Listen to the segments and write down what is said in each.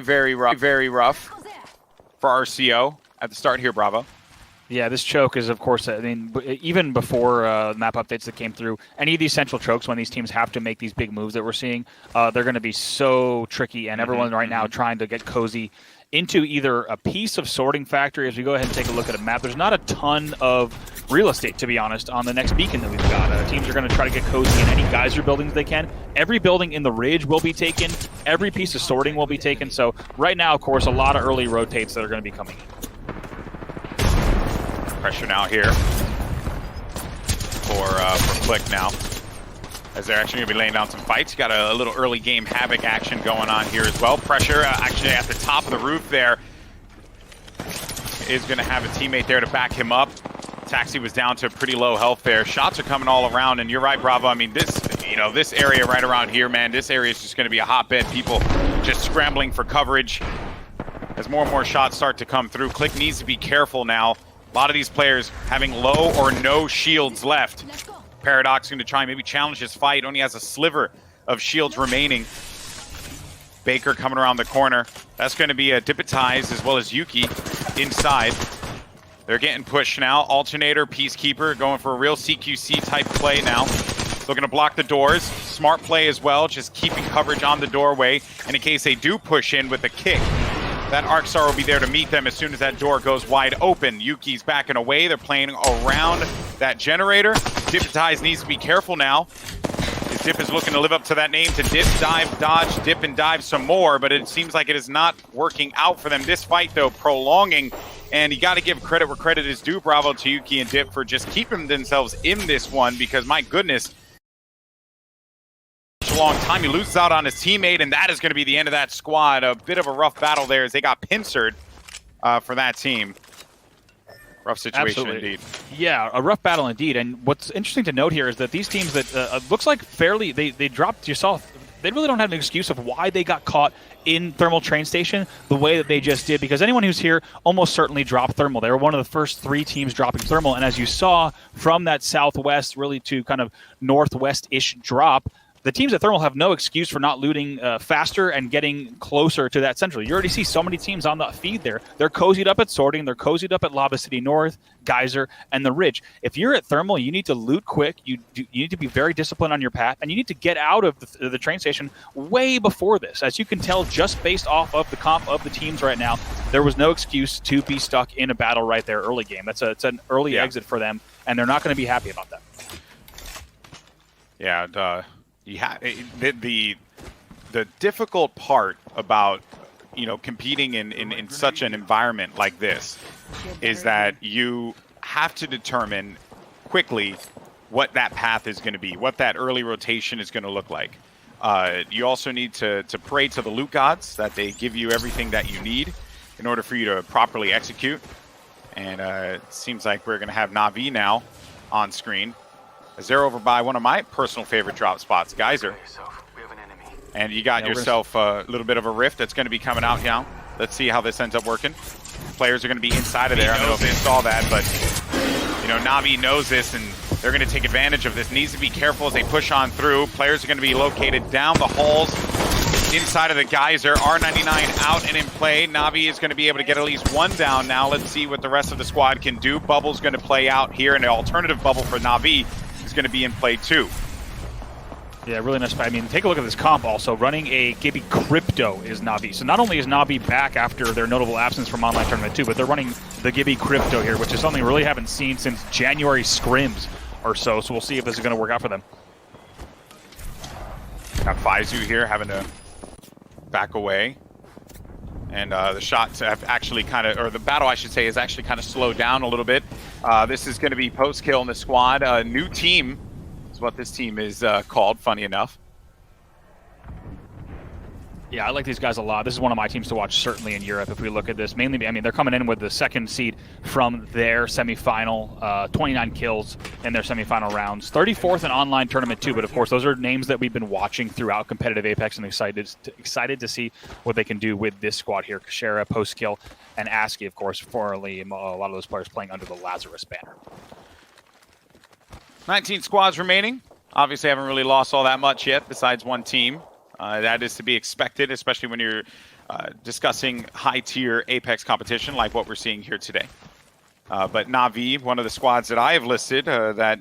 very rough for RCO at the start here, Bravo. Yeah, this choke is, of course, I mean, even before map updates that came through, any of these central chokes, when these teams have to make these big moves that we're seeing, they're going to be so tricky, and everyone right now trying to get cozy into either a piece of sorting factory. As we go ahead and take a look at a map, there's not a ton of real estate, to be honest, on the next beacon that we've got. Teams are going to try to get cozy in any geyser buildings they can. Every building in the ridge will be taken. Every piece of sorting will be taken. So right now, of course, a lot of early rotates that are going to be coming in. Pressure now here for Click now, as they're actually going to be laying down some fights. You got a little early game Havoc action going on here as well. Pressure actually at the top of the roof there is going to have a teammate there to back him up. Taxi was down to pretty low health there. Shots are coming all around, and you're right, Bravo. I mean, this area right around here, man, this area is just going to be a hotbed. People just scrambling for coverage as more and more shots start to come through. Click needs to be careful now. A lot of these players having low or no shields left. Paradox going to try and maybe challenge his fight. Only has a sliver of shields remaining. Baker coming around the corner. That's going to be a Dipitize as well as Yuki inside. They're getting pushed now. Alternator, Peacekeeper going for a real CQC type play now. Looking to block the doors. Smart play as well, just keeping coverage on the doorway. And in case they do push in with a kick, that Arcstar will be there to meet them as soon as that door goes wide open. Yuki's backing away. They're playing around that generator. Dipitize needs to be careful now. His Dip is looking to live up to that name, to dip, dive, dodge, dip, and dive some more, but it seems like it is not working out for them. This fight, though, prolonging, and you got to give credit where credit is due. Bravo to Yuki and Dip for just keeping themselves in this one, because, my goodness, a long time. He loses out on his teammate, and that is going to be the end of that squad. A bit of a rough battle there as they got pincered for that team. Rough situation indeed. Yeah, a rough battle indeed. And what's interesting to note here is that these teams that looks like fairly, they dropped, you saw, they really don't have an excuse of why they got caught in Thermal train station the way that they just did, because anyone who's here almost certainly dropped Thermal. They were one of the first 3 teams dropping Thermal, and as you saw from that southwest really to kind of northwest-ish drop, the teams at Thermal have no excuse for not looting faster and getting closer to that central. You already see so many teams on the feed there. They're cozied up at Sorting. They're cozied up at Lava City North, Geyser, and the Ridge. If you're at Thermal, you need to loot quick. You need to be very disciplined on your path, and you need to get out of the train station way before this. As you can tell, just based off of the comp of the teams right now, there was no excuse to be stuck in a battle right there early game. It's an early exit for them, and they're not going to be happy about that. Yeah, the difficult part about competing in such an environment like this is that you have to determine quickly what that path is going to be, what that early rotation is going to look like. You also need to pray to the loot gods that they give you everything that you need in order for you to properly execute. And it seems like we're going to have Na'Vi now on screen, as they're over by one of my personal favorite drop spots, Geyser. And you got yourself a little bit of a rift that's going to be coming out now. Let's see how this ends up working. Players are going to be inside of there. I don't know if they saw that, but Na'Vi knows this, and they're going to take advantage of this. Needs to be careful as they push on through. Players are going to be located down the halls inside of the Geyser. R99 out and in play. Na'Vi is going to be able to get at least one down now. Let's see what the rest of the squad can do. Bubble's going to play out here, and an alternative bubble for Na'Vi is going to be in play too. Yeah, really nice. I mean, take a look at this comp also. Running a Gibby Crypto is Na'Vi. So not only is Na'Vi back after their notable absence from Online Tournament 2, but they're running the Gibby Crypto here, which is something we really haven't seen since January scrims or so. So we'll see if this is going to work out for them. Got Faizu here having to back away. And the shots have actually or the battle, I should say, is actually kind of slowed down a little bit. This is going to be post-kill in the squad. A new team is what this team is called, funny enough. Yeah, I like these guys a lot. This is one of my teams to watch, certainly in Europe, if we look at this. Mainly, I mean, they're coming in with the second seed from their semifinal, 29 kills in their semifinal rounds. 34th in Online Tournament 2, but of course, those are names that we've been watching throughout competitive Apex and excited to see what they can do with this squad here. Kashera, post-kill, and ASCII, of course, formerly a lot of those players playing under the Lazarus banner. 19 squads remaining. Obviously, haven't really lost all that much yet, besides one team. That is to be expected, especially when you're discussing high-tier Apex competition like what we're seeing here today. But Na'Vi, one of the squads that I have listed that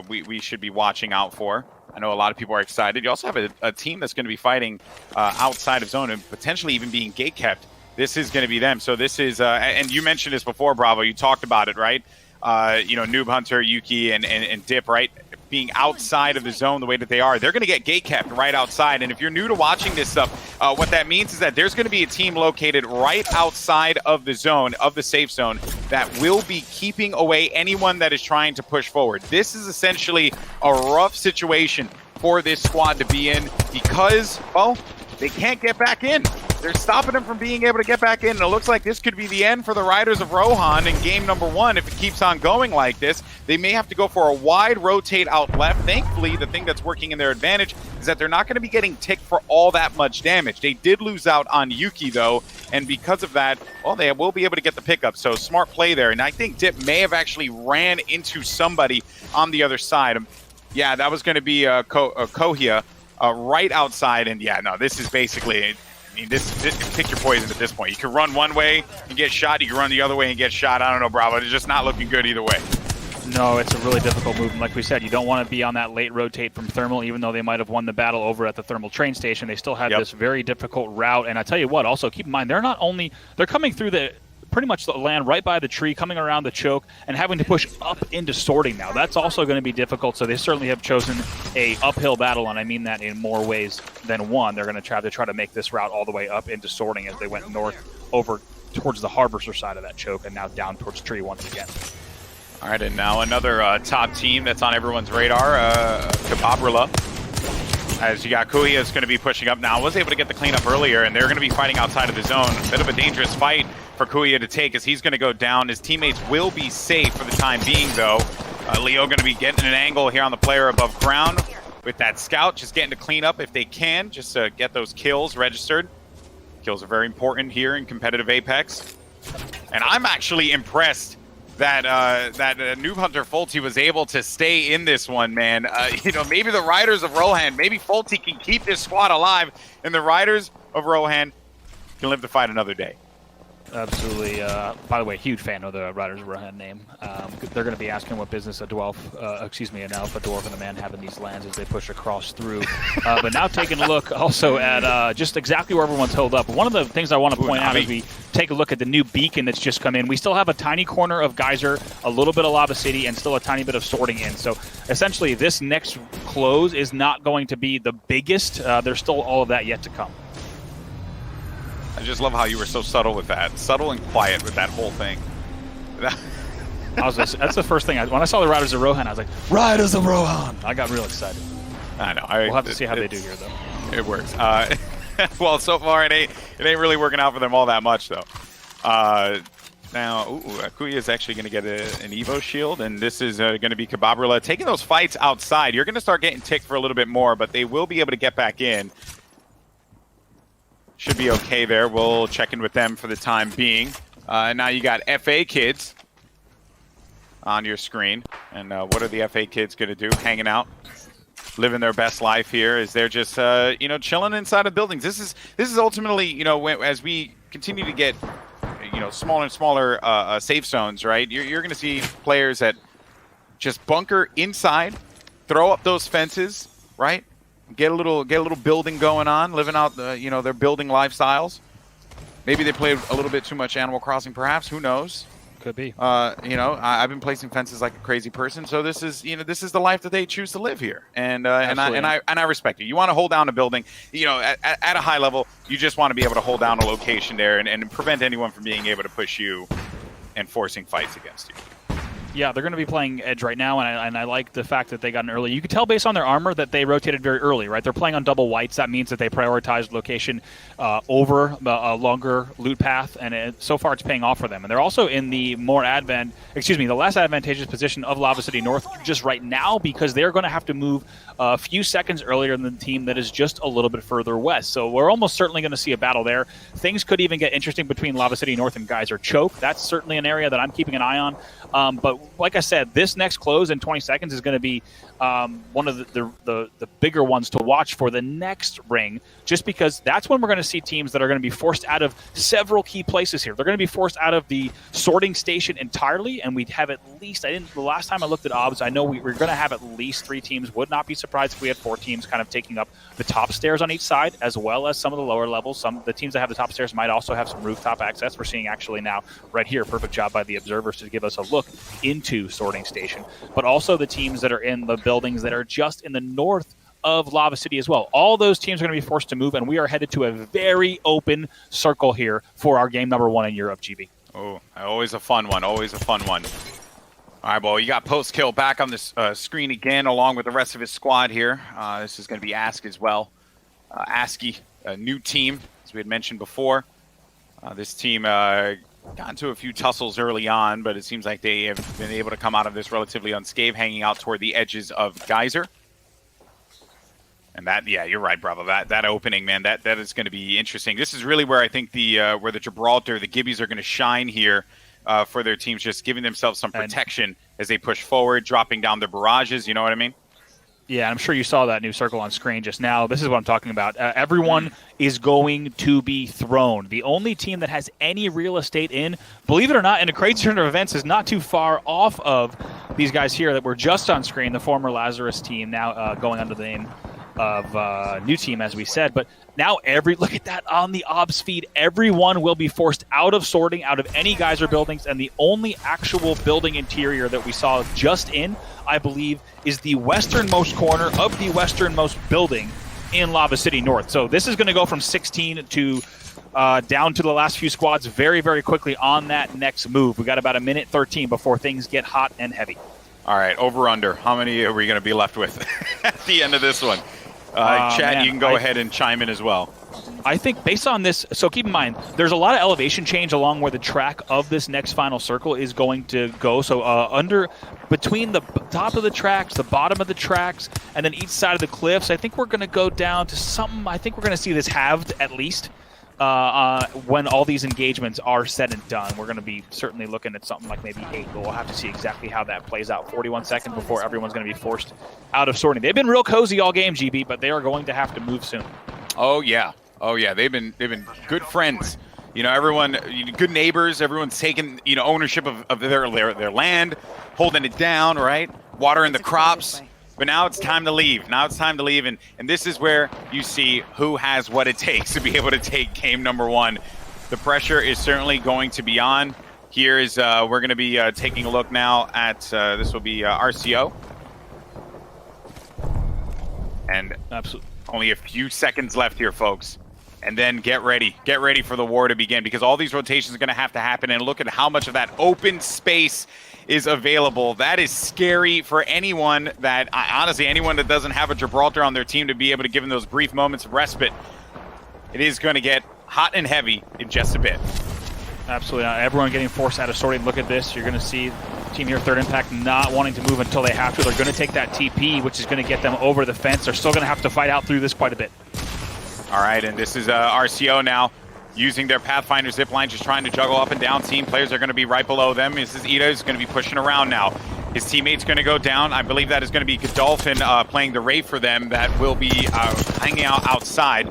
we should be watching out for. I know a lot of people are excited. You also have a team that's going to be fighting outside of zone and potentially even being gate kept. This is going to be them. So this is, and you mentioned this before, Bravo. You talked about it, right? Noob Hunter, Yuki, and Dip, right? Being outside of the zone the way that they are, they're going to get gate kept right outside. And if you're new to watching this stuff, what that means is that there's going to be a team located right outside of the zone, of the safe zone, that will be keeping away anyone that is trying to push forward. This is essentially a rough situation for this squad to be in because, well, they can't get back in. They're stopping them from being able to get back in, and it looks like this could be the end for the Riders of Rohan in game number 1 if it keeps on going like this. They may have to go for a wide rotate out left. Thankfully, the thing that's working in their advantage is that they're not going to be getting ticked for all that much damage. They did lose out on Yuki, though, and because of that, well, they will be able to get the pickup. So smart play there, and I think Dip may have actually ran into somebody on the other side. Yeah, that was going to be Kohia right outside, and yeah, no, this is basically... I mean, this pick your poison at this point. You can run one way and get shot. You can run the other way and get shot. I don't know, Bravo. It's just not looking good either way. No, it's a really difficult move. And like we said, you don't want to be on that late rotate from Thermal, even though they might have won the battle over at the Thermal train station. They still have this very difficult route. And I tell you what, also keep in mind, they're coming through pretty much the land right by the tree, coming around the choke, and having to push up into sorting now. That's also going to be difficult, so they certainly have chosen a uphill battle, and I mean that in more ways than one. They're going to try to make this route all the way up into sorting as they went north over towards the Harvester side of that choke and now down towards tree once again. All right, and now another top team that's on everyone's radar, Kababrilla. As you got Kuya is going to be pushing up now. Was able to get the cleanup earlier, and they're going to be fighting outside of the zone. A bit of a dangerous fight for Kuya to take as he's going to go down. His teammates will be safe for the time being, though. Leo going to be getting an angle here on the player above ground with that scout, just getting to clean up if they can, just to get those kills registered. Kills are very important here in competitive Apex. And I'm actually impressed that Noob Hunter Folty was able to stay in this one, man. Maybe the Riders of Rohan, maybe Folty can keep this squad alive, and the Riders of Rohan can live to fight another day. Absolutely. By the way, huge fan of the Riders of Rohan name. They're going to be asking what business an Alpha Dwarf and a man have in these lands as they push across through. But now taking a look also at just exactly where everyone's held up. One of the things I want to point out is we take a look at the new beacon that's just come in. We still have a tiny corner of Geyser, a little bit of Lava City, and still a tiny bit of sorting in. So essentially this next close is not going to be the biggest. There's still all of that yet to come. I just love how you were so subtle with that. Subtle and quiet with that whole thing. That's the first thing. When I saw the Riders of Rohan, I was like, Riders of Rohan! I got real excited. I know. We'll have to see how they do here, though. It works. Well, so far it ain't really working out for them all that much, though. Now, Kuya is actually going to get an Evo shield, and this is going to be Kababrilla. Taking those fights outside, you're going to start getting ticked for a little bit more, but they will be able to get back in. Should be okay there. We'll check in with them for the time being. Now you got FA kids on your screen. And what are the FA kids going to do? Hanging out, living their best life here as they're just, chilling inside of buildings. This is ultimately, as we continue to get, smaller and smaller safe zones, right? You're going to see players that just bunker inside, throw up those fences, right? Get a little building going on, living out their building lifestyles. Maybe they played a little bit too much Animal Crossing, perhaps. Who knows? Could be. I've been placing fences like a crazy person, so this is the life that they choose to live here, and I respect it. You want to hold down a building, at a high level. You just want to be able to hold down a location there and prevent anyone from being able to push you and forcing fights against you. Yeah, they're going to be playing Edge right now, and I like the fact that they got an early. You could tell based on their armor that they rotated very early, right? They're playing on double whites. That means that they prioritized location over a longer loot path, and so far it's paying off for them. And they're also in the the less advantageous position of Lava City North just right now because they're going to have to move a few seconds earlier than the team that is just a little bit further west. So we're almost certainly going to see a battle there. Things could even get interesting between Lava City North and Geyser Choke. That's certainly an area that I'm keeping an eye on. But like I said, this next close in 20 seconds is going to be one of the bigger ones to watch for the next ring, just because that's when we're going to see teams that are going to be forced out of several key places here. They're going to be forced out of the sorting station entirely, and we'd have at least, the last time I looked at odds, I know we're going to have at least 3 teams. Would not be surprised if we had 4 teams kind of taking up the top stairs on each side, as well as some of the lower levels. Some the teams that have the top stairs might also have some rooftop access. We're seeing actually now right here, perfect job by the observers to give us a look into sorting station, but also the teams that are in the buildings that are just in the north of Lava City as well. All those teams are going to be forced to move, and we are headed to a very open circle here for our game number 1 in Europe, GB. Oh, always a fun one. Always a fun one. All right, well, you got post-kill back on this screen again, along with the rest of his squad here. This is going to be Ask as well. ASCII, a new team, as we had mentioned before. This team got into a few tussles early on, but it seems like they have been able to come out of this relatively unscathed, hanging out toward the edges of Geyser. And that, yeah, you're right, Bravo. That opening, man, that is going to be interesting. This is really where I think where the Gibraltar, the Gibbies are going to shine here for their teams, just giving themselves some protection as they push forward, dropping down their barrages. You know what I mean? Yeah, I'm sure you saw that new circle on screen just now. This is what I'm talking about. Everyone is going to be thrown. The only team that has any real estate in, believe it or not, in a crazy turn of events is not too far off of these guys here that were just on screen, the former Lazarus team, now going under the name of new team, as we said. But now look at that on the ops feed. Everyone will be forced out of sorting, out of any Geyser buildings, and the only actual building interior that we saw just in, I believe, is the westernmost corner of the westernmost building in Lava City North. So this is going to go from 16 to down to the last few squads very, very quickly on that next move. We got about a minute 13 before things get hot and heavy. All right, over-under. How many are we going to be left with at the end of this one? Chat, man, you can go ahead and chime in as well. I think based on this, so keep in mind, there's a lot of elevation change along where the track of this next final circle is going to go. So between the top of the tracks, the bottom of the tracks, and then each side of the cliffs, I think we're going to go down to something. I think we're going to see this halved at least when all these engagements are said and done. We're going to be certainly looking at something like maybe 8, but we'll have to see exactly how that plays out. 41 seconds before everyone's going to be forced out of sorting. They've been real cozy all game, GB, but they are going to have to move soon. Oh yeah, they've been good friends. You know, everyone, good neighbors. Everyone's taking ownership of their land, holding it down, right? Watering the crops. But now it's time to leave. And this is where you see who has what it takes to be able to take game number 1. The pressure is certainly going to be on. Here is we're going to be taking a look now at this will be RCO. And absolutely only a few seconds left here, folks. And then get ready for the war to begin, because all these rotations are going to have to happen. And look at how much of that open space is available. That is scary for anyone that, honestly, anyone that doesn't have a Gibraltar on their team to be able to give them those brief moments of respite. It is going to get hot and heavy in just a bit. Absolutely not. Everyone getting forced out of sorting. Look at this. You're going to see team here, Third Impact, not wanting to move until they have to. They're going to take that TP, which is going to get them over the fence. They're still going to have to fight out through this quite a bit. All right, and this is RCO now, using their Pathfinder zipline, just trying to juggle up and down. Team players are going to be right below them. This is Ida is going to be pushing around now. His teammate's going to go down. I believe that is going to be Godolphin playing the Wraith for them. That will be hanging out outside.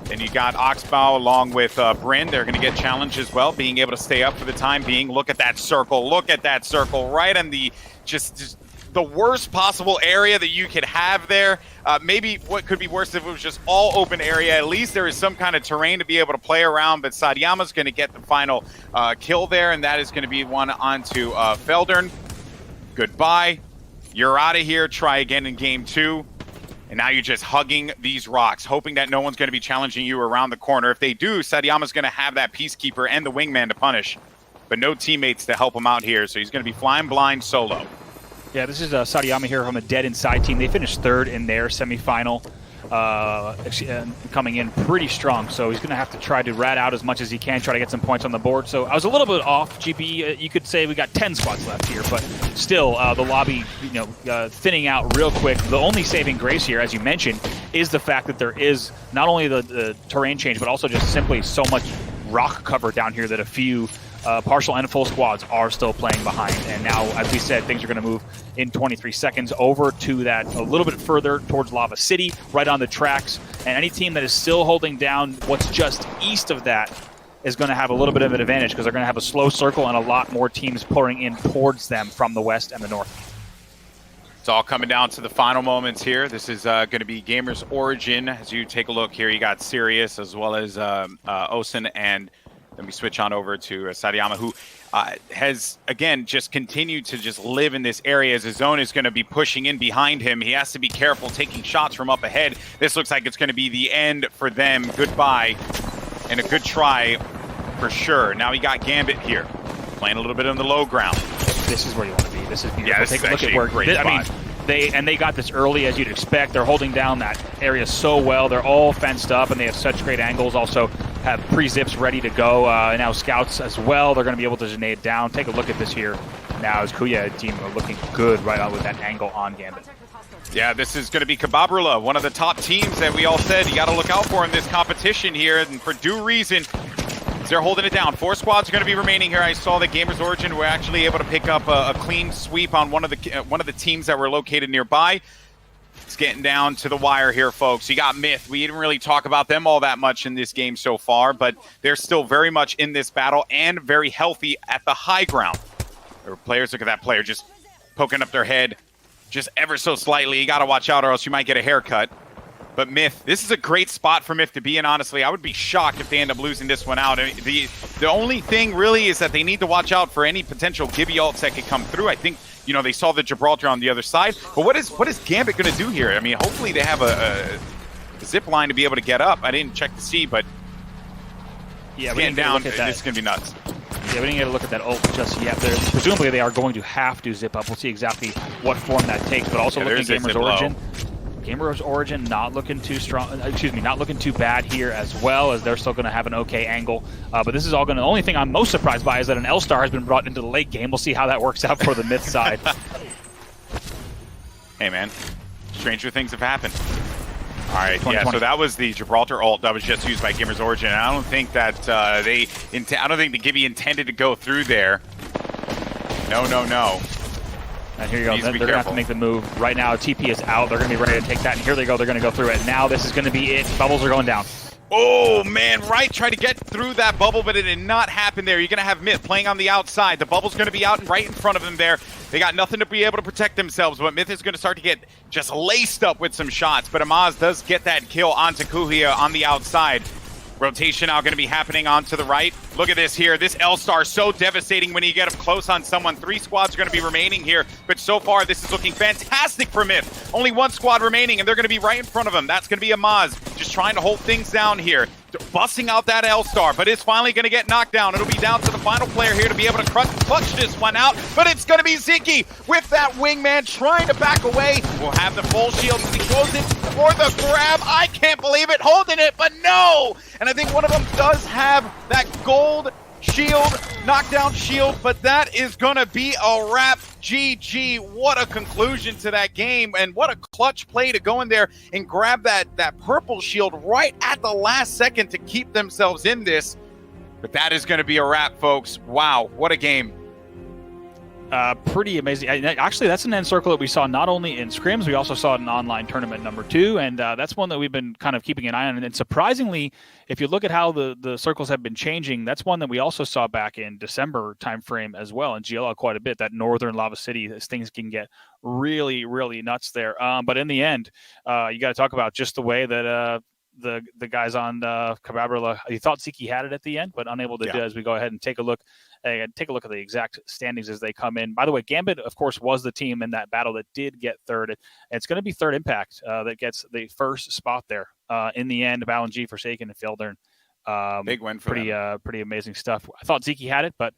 Then you got Oxbow along with Bryn. They're going to get challenged as well, being able to stay up for the time being. Look at that circle. Look at that circle right on the just the worst possible area that you could have there. Maybe what could be worse if it was just all open area. At least there is some kind of terrain to be able to play around, but Sadiyama's going to get the final kill there, and that is going to be one onto Feldern. Goodbye. You're out of here. Try again in game 2. And now you're just hugging these rocks, hoping that no one's going to be challenging you around the corner. If they do, Sadiyama's going to have that Peacekeeper and the Wingman to punish, but no teammates to help him out here, so he's going to be flying blind solo. Yeah, this is Sadiyama here from the Dead Inside team. They finished 3rd in their semifinal, coming in pretty strong. So he's going to have to try to rat out as much as he can, try to get some points on the board. So I was a little bit off, GB. You could say we got 10 squads left here, but still the lobby, thinning out real quick. The only saving grace here, as you mentioned, is the fact that there is not only the terrain change, but also just simply so much rock cover down here that a few partial and full squads are still playing behind. And now, as we said, things are going to move in 23 seconds over to that a little bit further towards Lava City, right on the tracks. And any team that is still holding down what's just east of that is going to have a little bit of an advantage because they're going to have a slow circle and a lot more teams pouring in towards them from the west and the north. It's all coming down to the final moments here. This is going to be Gamers Origin. As you take a look here, you got Sirius as well as Osen, and then we switch on over to Sadiyama, who has, again, just continued to just live in this area as his zone is going to be pushing in behind him. He has to be careful taking shots from up ahead. This looks like it's going to be the end for them. Goodbye. And a good try for sure. Now we got Gambit here, playing a little bit on the low ground. This is where you want to be. This is beautiful. Yeah, this Take is a look actually at where, a great spot. They got this early, as you'd expect. They're holding down that area so well. They're all fenced up, and they have such great angles. Also have pre-zips ready to go. Now scouts as well. They're going to be able to grenade down. Take a look at this here. Now as Kuya team are looking good right on with that angle on Gambit. Yeah, this is going to be Kababrula, one of the top teams that we all said you got to look out for in this competition here, and for due reason. They're holding it down. 4 squads are going to be remaining here. I saw that Gamers Origin were actually able to pick up a clean sweep on one of the teams that were located nearby. It's getting down to the wire here, folks. You got Myth. We didn't really talk about them all that much in this game so far, but they're still very much in this battle and very healthy at the high ground. There were players, look at that player just poking up their head just ever so slightly. You got to watch out or else you might get a haircut. But Myth, this is a great spot for Myth to be in, honestly. I would be shocked if they end up losing this one out. I mean, the only thing really is that they need to watch out for any potential Gibby ults that could come through. I think, you know, they saw the Gibraltar on the other side. But what is Gambit going to do here? I mean, hopefully they have a zip line to be able to get up. I didn't check to see, but yeah, getting down, this is going to be nuts. Yeah, we didn't get a look at that ult just yet. Presumably they are going to have to zip up. We'll see exactly what form that takes. But also looking at Gamers Origin. Gamers Origin not looking too strong. Not looking too bad here as well, as they're still going to have an okay angle. But this is all going to. The only thing I'm most surprised by is that an L-Star has been brought into the late game. We'll see how that works out for the Myth side. Hey man, stranger things have happened. All right, yeah. So that was the Gibraltar ult that was just used by Gamers Origin. I don't think that I don't think the Gibby intended to go through there. No. And here you go. They're going to have to make the move. Right now, TP is out. They're going to be ready to take that. And here they go. They're going to go through it. Now this is going to be it. Bubbles are going down. Oh, man. Right. Tried to get through that bubble, but it did not happen there. You're going to have Myth playing on the outside. The bubble's going to be out and right in front of them there. They got nothing to be able to protect themselves, but Myth is going to start to get just laced up with some shots. But Amaz does get that kill onto Kuhia on the outside. Rotation now going to be happening onto the right. Look at this here. This L-Star so devastating when you get up close on someone. 3 squads are going to be remaining here, but so far this is looking fantastic for Myth. Only 1 squad remaining, and they're going to be right in front of him. That's going to be Amaz just trying to hold things down here. Busting out that L-Star, but it's finally going to get knocked down. It'll be down to the final player here to be able to clutch this one out, but it's going to be Ziki with that wingman trying to back away. We'll have the full shield as he goes in for the grab. I can't believe it, holding it, but no! And I think one of them does have that gold shield, knockdown shield, but that is going to be a wrap. GG. What a conclusion to that game, and what a clutch play to go in there and grab that purple shield right at the last second to keep themselves in this. But that is going to be a wrap, folks. Wow, what a game. Pretty amazing. Actually, that's an end circle that we saw not only in scrims, we also saw it in online tournament number 2, and that's one that we've been kind of keeping an eye on. And surprisingly, if you look at how the circles have been changing, that's one that we also saw back in December timeframe as well in GLL quite a bit, that northern Lava City, as things can get really, really nuts there. But in the end, you got to talk about just the way that the guys on Kababrula, you thought Ziki had it at the end, but unable to do as we go ahead and take a look at the exact standings as they come in. By the way, Gambit, of course, was the team in that battle that did get third. It's going to be Third Impact that gets the first spot there. In the end, Balin G, Forsaken, and Fieldern. Big win for them. Pretty amazing stuff. I thought Ziki had it, but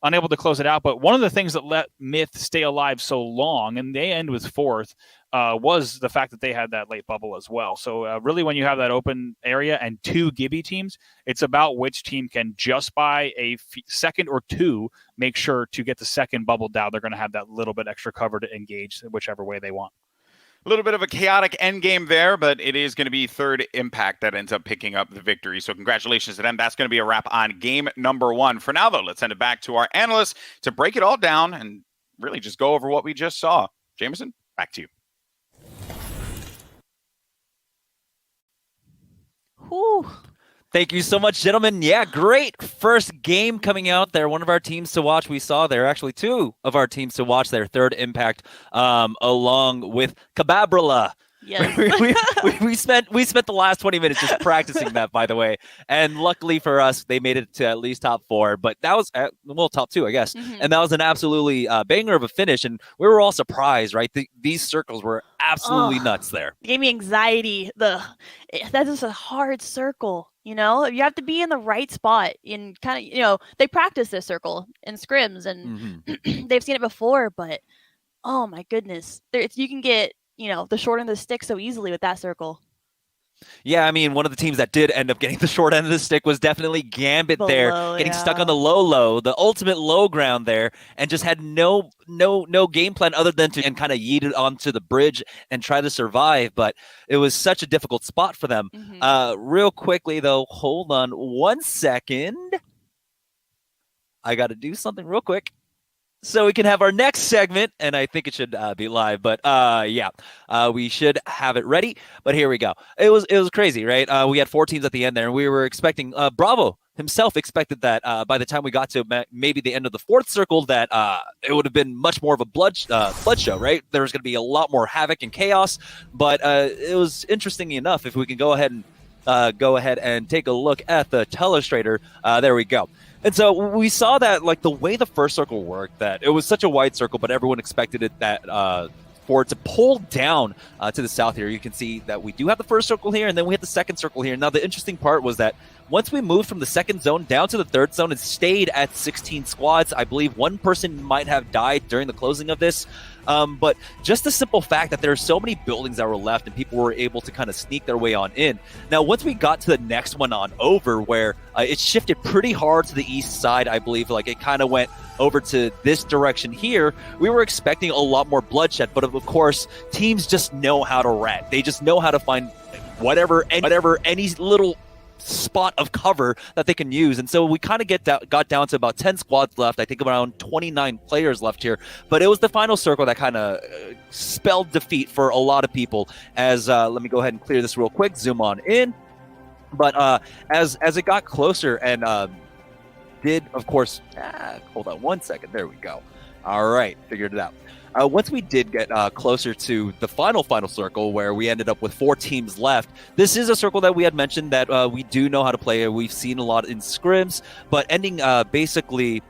unable to close it out. But one of the things that let Myth stay alive so long, and they end with 4th, was the fact that they had that late bubble as well. So really, when you have that open area and 2 Gibby teams, it's about which team can, just by a second or 2, make sure to get the second bubble down. They're going to have that little bit extra cover to engage whichever way they want. A little bit of a chaotic end game there, but it is going to be third Impact that ends up picking up the victory. So congratulations to them. That's going to be a wrap on game number 1. For now, though, let's send it back to our analysts to break it all down and really just go over what we just saw. Jameson, back to you. Whew. Thank you so much, gentlemen. Yeah, great first game coming out there. One of our teams to watch. We saw there actually 2 of our teams to watch their third Impact, along with Cababrilla. Yes. we spent the last 20 minutes just practicing that, by the way. And luckily for us, they made it to at least top 4. But that was, top 2, I guess. Mm-hmm. And that was an absolutely banger of a finish. And we were all surprised, right? These circles were absolutely nuts there. It gave me anxiety. That is a hard circle. You know, you have to be in the right spot in kind of, they practice this circle in scrims and they've seen it before, but oh my goodness, you can get, the short end of the stick so easily with that circle. Yeah, I mean, one of the teams that did end up getting the short end of the stick was definitely Gambit there, getting stuck on the low, the ultimate low ground there, and just had no game plan other than to kind of yeet it onto the bridge and try to survive. But it was such a difficult spot for them. Real quickly, though, hold on 1 second. I got to do something real quick so we can have our next segment, and I think it should be live, but we should have it ready. But here we go. It was crazy, right? We had 4 teams at the end there, and we were expecting Bravo himself expected that by the time we got to maybe the end of the 4th circle, that it would have been much more of a blood show, right? There was going to be a lot more havoc and chaos, but it was interesting enough. If we can go ahead and take a look at the telestrator, there we go. And so we saw that, like, the way the first circle worked, that it was such a wide circle, but everyone expected it that for it to pull down to the south here. You can see that we do have the first circle here, and then we have the second circle here. Now, the interesting part was that once we moved from the second zone down to the third zone and stayed at 16 squads, I believe one person might have died during the closing of this. But just the simple fact that there are so many buildings that were left and people were able to kind of sneak their way on in. Now, once we got to the next one on over, where it shifted pretty hard to the east side, I believe, like it kind of went over to this direction here, we were expecting a lot more bloodshed. But of course, teams just know how to rat. They just know how to find whatever, any little spot of cover that they can use. And so we kind of got down to about 10 squads left. I think around 29 players left here. But it was the final circle that kind of spelled defeat for a lot of people. As let me go ahead and clear this real quick, zoom on in. But as it got closer and did, of course, hold on 1 second. There we go. All right, figured it out. Once we did get closer to the final circle, where we ended up with 4 teams left, this is a circle that we had mentioned that we do know how to play. We've seen a lot in scrims, but ending basically,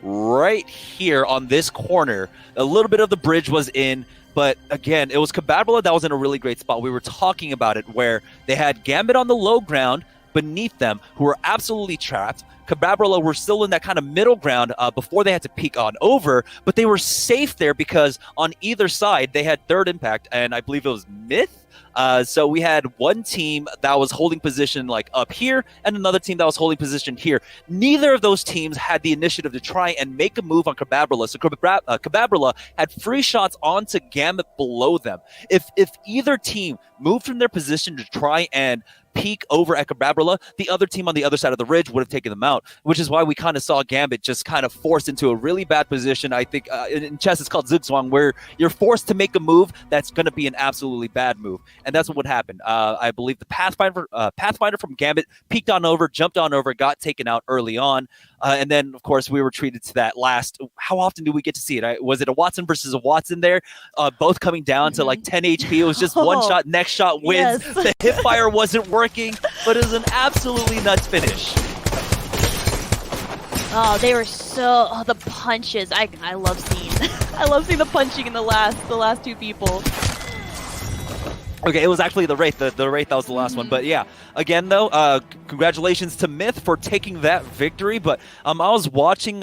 right here on this corner, a little bit of the bridge was in. But again, it was Cababrilla that was in a really great spot. We were talking about it, where they had Gambit on the low ground beneath them, who were absolutely trapped. Cababrilla were still in that kind of middle ground before they had to peek on over, but they were safe there because on either side they had third Impact, and I believe it was Myth. So we had one team that was holding position like up here and another team that was holding position here. Neither of those teams had the initiative to try and make a move on Cababrilla. So Cababrilla had free shots onto Gambit below them. If either team moved from their position to try and peek over at Cababrilla, the other team on the other side of the ridge would have taken them out, which is why we kind of saw Gambit just kind of forced into a really bad position. I think in chess it's called Zugzwang, where you're forced to make a move that's going to be an absolutely bad move. And that's what would happen. I believe the Pathfinder from Gambit peeked on over, jumped on over, got taken out early on. And then, of course, we were treated to that last. How often do we get to see it? Was it a Watson versus a Watson there? Both coming down to like 10 HP. It was just one shot, next shot wins. Yes. The hip fire wasn't working, but it was an absolutely nuts finish. Oh, they were the punches. I love seeing I love seeing the punching in the last 2 people. Okay, it was actually the Wraith. The Wraith, that was the last one. But yeah, again, though, congratulations to Myth for taking that victory. But I was watching